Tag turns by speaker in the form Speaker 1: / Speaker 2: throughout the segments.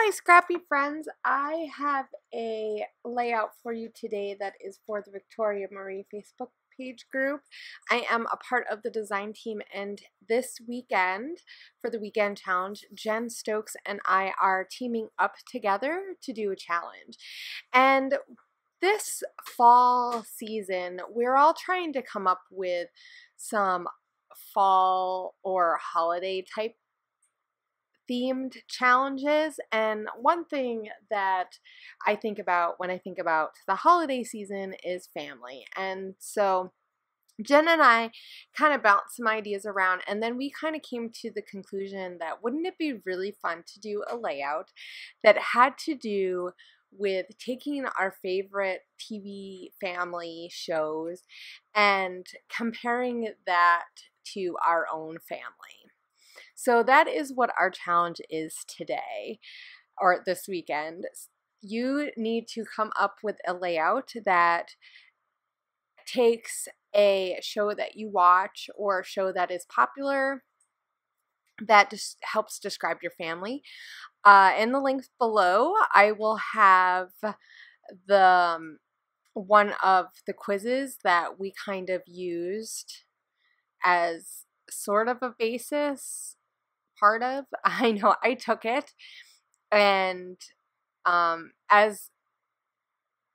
Speaker 1: Hi, scrappy friends. I have a layout for you today that is for the Victoria Marie Facebook page group. I am a part of the design team, and this weekend, for the weekend challenge, Jen Stokes and I are teaming up together to do a challenge. And this fall season, we're all trying to come up with some fall or holiday type themed challenges. And one thing that I think about when I think about the holiday season is family. And so Jen and I kind of bounced some ideas around, and then we kind of came to the conclusion that wouldn't it be really fun to do a layout that had to do with taking our favorite TV family shows and comparing that to our own family. So that is what our challenge is today, or this weekend. You need to come up with a layout that takes a show that you watch or a show that is popular that just helps describe your family. In the links below, I will have the one of the quizzes that we kind of used as sort of a basis. I know I took it, and as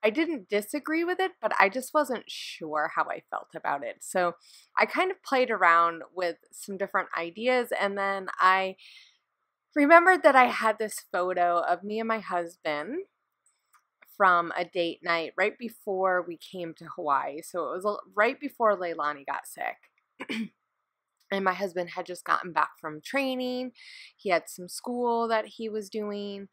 Speaker 1: I didn't disagree with it, but I just wasn't sure how I felt about it. So I kind of played around with some different ideas, and then I remembered that I had this photo of me and my husband from a date night right before we came to Hawaii. So it was right before Leilani got sick. And my husband had just gotten back from training. He had some school that he was doing,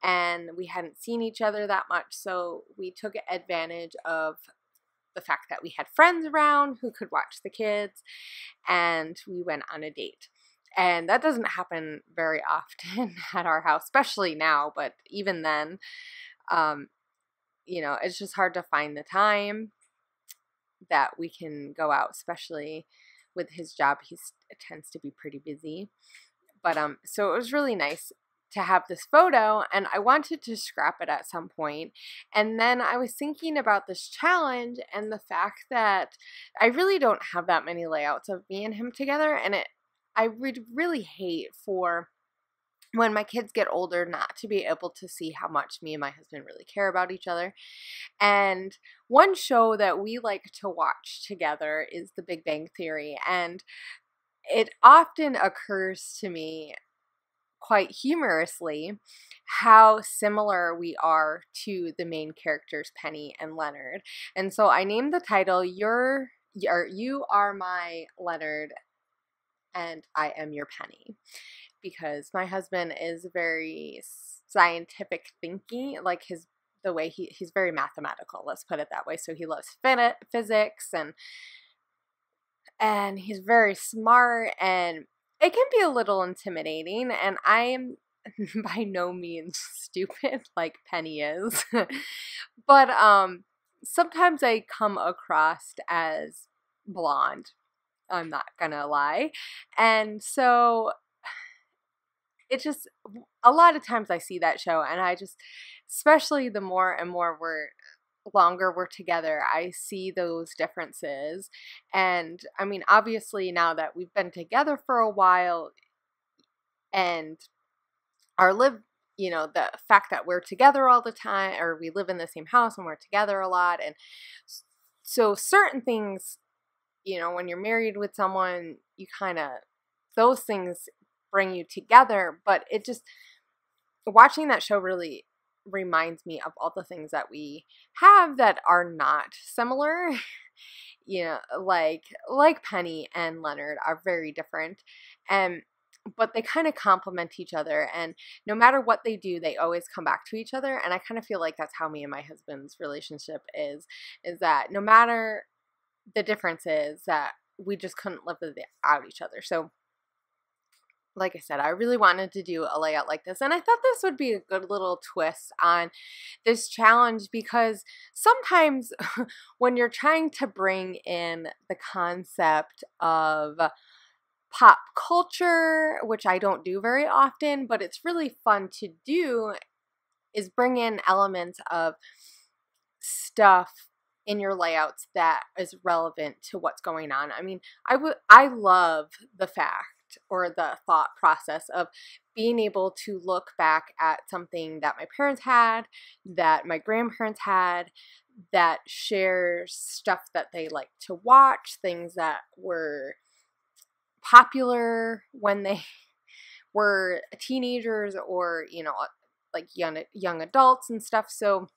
Speaker 1: and we hadn't seen each other that much. So we took advantage of the fact that we had friends around who could watch the kids, and we went on a date. And that doesn't happen very often at our house, especially now. But even then, you know, it's just hard to find the time that we can go out, especially with his job. He tends to be pretty busy. But so it was really nice to have this photo, and I wanted to scrap it at some point. And then I was thinking about this challenge and the fact that I really don't have that many layouts of me and him together, and I would really hate for when my kids get older not to be able to see how much me and my husband really care about each other. And one show that we like to watch together is The Big Bang Theory, and it often occurs to me quite humorously how similar we are to the main characters, Penny and Leonard. And so I named the title You Are My Leonard and I Am Your Penny, because my husband is very scientific thinking, like the way he's very mathematical, let's put it that way. So he loves physics, and he's very smart, and it can be a little intimidating, and I am by no means stupid like Penny is. But sometimes I come across as blonde, I'm not gonna lie. And so it just, a lot of times I see that show, and I just, especially the more and more longer we're together, I see those differences. And I mean, obviously now that we've been together for a while, and you know, the fact that we're together all the time, or we live in the same house and we're together a lot, and so certain things, you know, when you're married with someone, you kind of, those things bring you together. But it just, watching that show really reminds me of all the things that we have that are not similar. You know, like Penny and Leonard are very different, but they kind of complement each other, and no matter what they do, they always come back to each other. And I kind of feel like that's how me and my husband's relationship is that no matter the differences, that we just couldn't live without each other. So like I said, I really wanted to do a layout like this, and I thought this would be a good little twist on this challenge, because sometimes when you're trying to bring in the concept of pop culture, which I don't do very often, but it's really fun to do, is bring in elements of stuff in your layouts that is relevant to what's going on. I mean, I love the fact or the thought process of being able to look back at something that my parents had, that my grandparents had, that shares stuff that they like to watch, things that were popular when they were teenagers or, you know, like young adults and stuff. So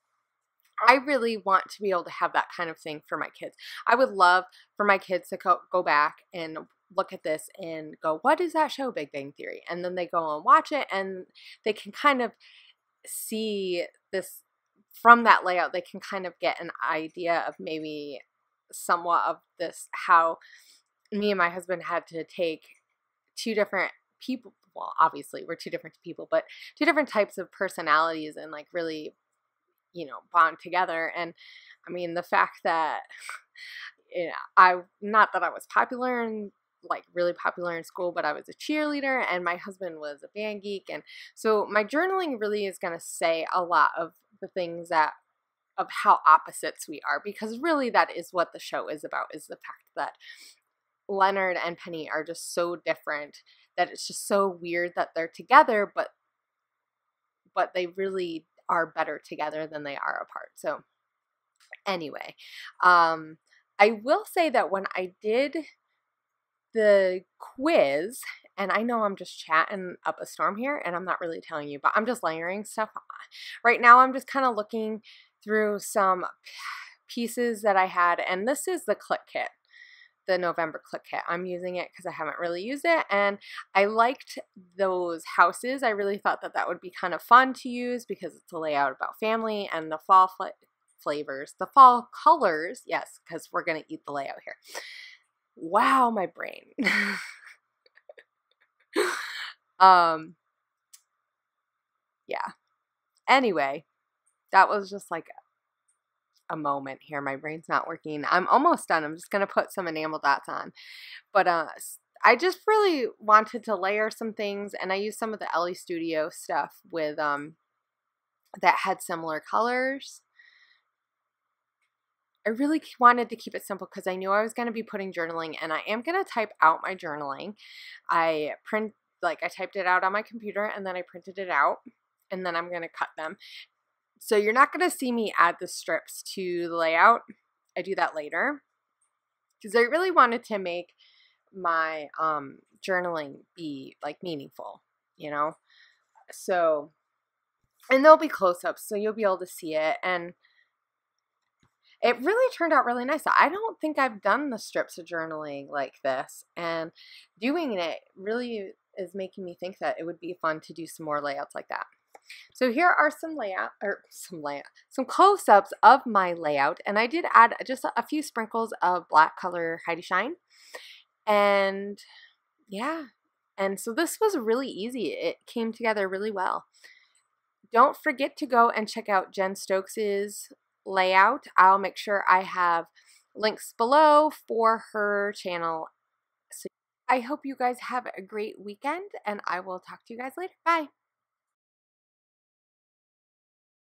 Speaker 1: I really want to be able to have that kind of thing for my kids. I would love for my kids to go back and look at this and go, what is that show, Big Bang Theory? And then they go and watch it and they can kind of see this from that layout. They can kind of get an idea of maybe somewhat of this, how me and my husband had to take two different people. Well, obviously we're two different people, but two different types of personalities and like really, you know, bond together. And I mean, the fact that, you know, not that I was popular and like really popular in school, but I was a cheerleader and my husband was a band geek. And so my journaling really is going to say a lot of the things that, of how opposites we are, because really that is what the show is about, is the fact that Leonard and Penny are just so different that it's just so weird that they're together, but they really are better together than they are apart. So anyway, I will say that when I did the quiz, and I know I'm just chatting up a storm here and I'm not really telling you, but I'm just layering stuff on. Right now I'm just kind of looking through some pieces that I had, and this is the click kit, the November click kit. I'm using it because I haven't really used it, and I liked those houses. I really thought that that would be kind of fun to use because it's a layout about family and the fall flavors, the fall colors. Yes, because we're going to eat the layout here. Wow, my brain. Yeah. Anyway, that was just like a moment here. My brain's not working. I'm almost done. I'm just going to put some enamel dots on. But I just really wanted to layer some things, and I used some of the Ellie Studio stuff with that had similar colors. I really wanted to keep it simple because I knew I was going to be putting journaling, and I am going to type out my journaling. I typed it out on my computer, and then I printed it out, and then I'm going to cut them. So you're not going to see me add the strips to the layout. I do that later because I really wanted to make my journaling be like meaningful, you know? So, and there'll be close-ups, so you'll be able to see it, and it really turned out really nice. I don't think I've done the strips of journaling like this, and doing it really is making me think that it would be fun to do some more layouts like that. So here are some close-ups of my layout, and I did add just a few sprinkles of black color Heidi Shine, and yeah, and so this was really easy. It came together really well. Don't forget to go and check out Jen Stokes's layout. I'll make sure I have links below for her channel. So I hope you guys have a great weekend, and I will talk to you guys later. Bye.